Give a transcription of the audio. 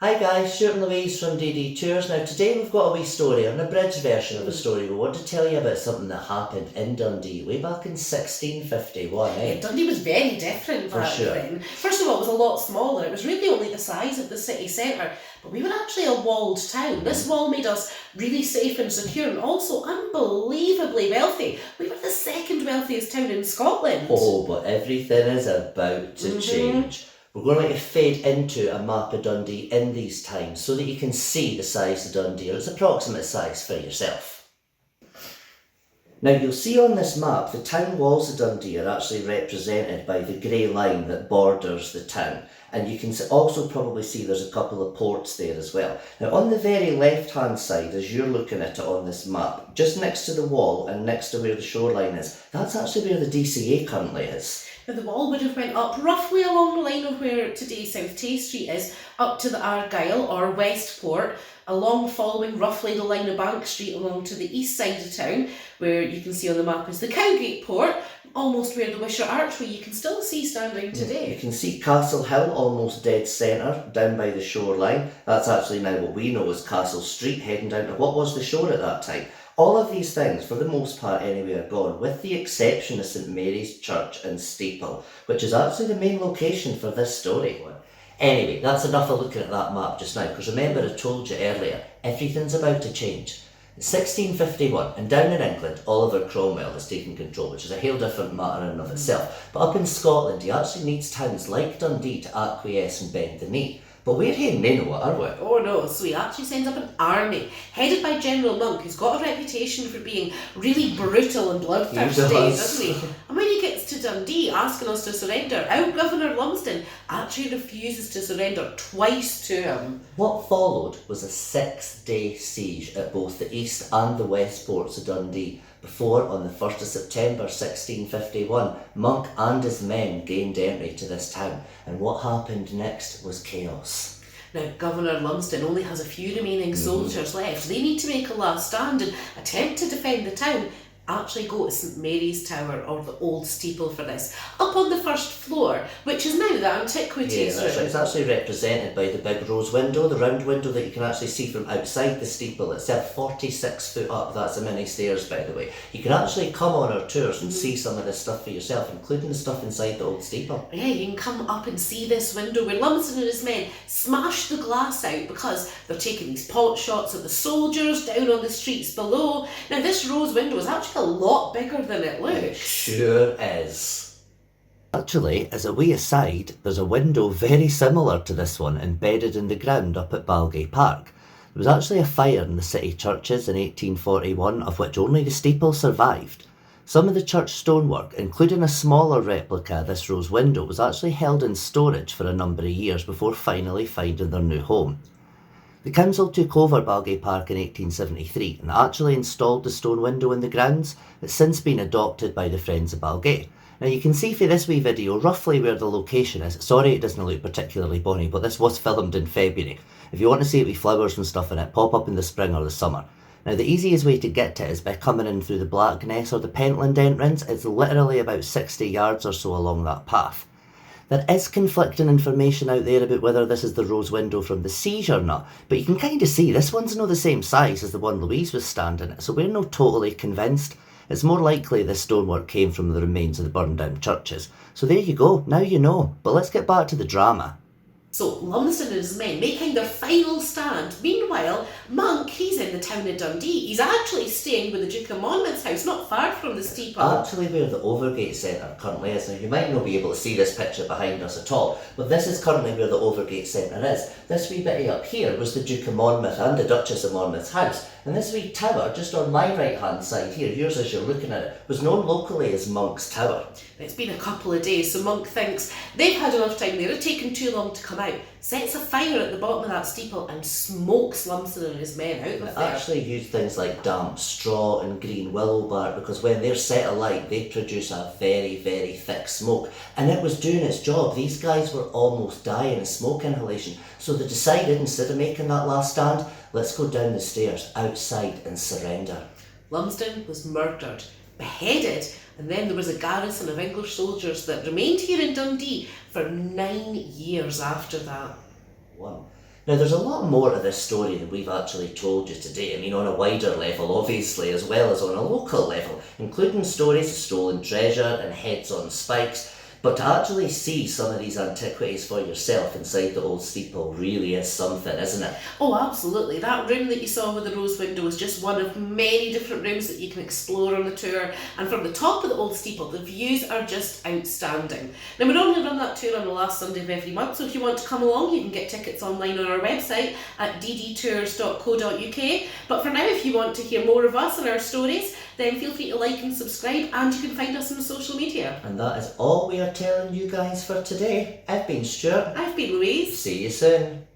Hi guys, Stuart and Louise from DD Tours. Now today we've got a wee story, an abridged version of a story. We want to tell you about something that happened in Dundee way back in 1651, eh? Yeah, Dundee was very different For back sure. then. First of all, it was a lot smaller. It was really only the size of the city centre, but we were actually a walled town. This wall made us really safe and secure and also unbelievably wealthy. We were the second wealthiest town in Scotland. Oh, but everything is about to change. We're going to fade into a map of Dundee in these times so that you can see the size of Dundee, or its approximate size for yourself. Now you'll see on this map the town walls of Dundee are actually represented by the grey line that borders the town, and you can also probably see there's a couple of ports there as well. Now on the very left hand side, as you're looking at it on this map, just next to the wall and next to where the shoreline is, that's actually where the DCA currently is. Now the wall would have went up roughly along the line of where today's South Tay Street is, up to the Argyle or Westport, along following roughly the line of Bank Street along to the east side of town, where you can see on the map is the Cowgate Port, almost where the Wisher Archway you can still see standing today. You can see Castle Hill almost dead centre, down by the shoreline. That's actually now what we know as Castle Street, heading down to what was the shore at that time. All of these things, for the most part anyway, are gone, with the exception of St Mary's Church and Steeple, which is actually the main location for this story. Anyway, that's enough of looking at that map just now, because remember I told you earlier, everything's about to change. In 1651, and down in England, Oliver Cromwell has taken control, which is a whole different matter in and of itself. But up in Scotland, he actually needs towns like Dundee to acquiesce and bend the knee. But we're hearing they know what, are we? Oh no, so he actually sends up an army, headed by General Monck, who's got a reputation for being really brutal and bloodthirsty, doesn't he? And when he gets to Dundee asking us to surrender, our Governor Lumsden actually refuses to surrender twice to him. What followed was a 6-day siege at both the east and the west ports of Dundee, before, on the 1st of September 1651, Monck and his men gained entry to this town, and what happened next was chaos. Now, Governor Lumsden only has a few remaining soldiers left. They need to make a last stand and attempt to defend the town. Actually go to St Mary's Tower, or the old steeple for this, up on the first floor, which is now the antiquities room. Right. It's actually represented by the big rose window, the round window that you can actually see from outside the steeple itself, 46 foot up. That's a mini stairs, by the way. You can actually come on our tours and see some of this stuff for yourself, including the stuff inside the old steeple. Yeah, you can come up and see this window where Lumsden and his men smash the glass out because they're taking these pot shots at the soldiers down on the streets below. Now, this rose window is actually a lot bigger than it looks. It sure is. Actually, as a wee aside, there's a window very similar to this one embedded in the ground up at Balgay Park. There was actually a fire in the city churches in 1841, of which only the steeple survived. Some of the church stonework, including a smaller replica of this rose window, was actually held in storage for a number of years before finally finding their new home. The council took over Balgay Park in 1873 and actually installed the stone window in the grounds. It's since been adopted by the Friends of Balgay. Now you can see for this wee video roughly where the location is. Sorry it doesn't look particularly bonny, but this was filmed in February. If you want to see it with flowers and stuff in it, pop up in the spring or the summer. Now the easiest way to get to it is by coming in through the Blackness or the Pentland entrance. It's literally about 60 yards or so along that path. There is conflicting information out there about whether this is the rose window from the siege or not, but you can kind of see this one's not the same size as the one Louise was standing at, so we're not totally convinced. It's more likely this stonework came from the remains of the burned down churches. So there you go, now you know. But let's get back to the drama. So Lumsden and his men making their final stand. Meanwhile, Monck, he's in the town of Dundee. He's actually staying with the Duke of Monmouth's house, not far from the steeple. Actually where the Overgate Centre currently is. Now you might not be able to see this picture behind us at all, but this is currently where the Overgate Centre is. This wee bitty up here was the Duke of Monmouth and the Duchess of Monmouth's house. And this wee tower, just on my right hand side here, yours as you're looking at it, was known locally as Monk's Tower. It's been a couple of days, so Monck thinks they've had enough time, they're taking too long to come out, sets a fire at the bottom of that steeple and smokes Lumsden and his men out of there. Actually use things like damp straw and green willow bark, because when they're set alight they produce a very, very thick smoke, and it was doing its job. These guys were almost dying of smoke inhalation, so they decided instead of making that last stand, let's go down the stairs outside and surrender. Lumsden was murdered, beheaded, and then there was a garrison of English soldiers that remained here in Dundee for 9 years after that. One. Now, there's a lot more to this story than we've actually told you today. I mean, on a wider level, obviously, as well as on a local level, including stories of stolen treasure and heads on spikes. But to actually see some of these antiquities for yourself inside the old steeple really is something, isn't it? Oh, absolutely. That room that you saw with the rose window is just one of many different rooms that you can explore on the tour. And from the top of the old steeple, the views are just outstanding. Now, we normally run that tour on the last Sunday of every month, so if you want to come along, you can get tickets online on our website at ddtours.co.uk. But for now, if you want to hear more of us and our stories, then feel free to like and subscribe, and you can find us on social media. And that is all we are telling you guys for today. I've been Stuart. I've been Louise. See you soon.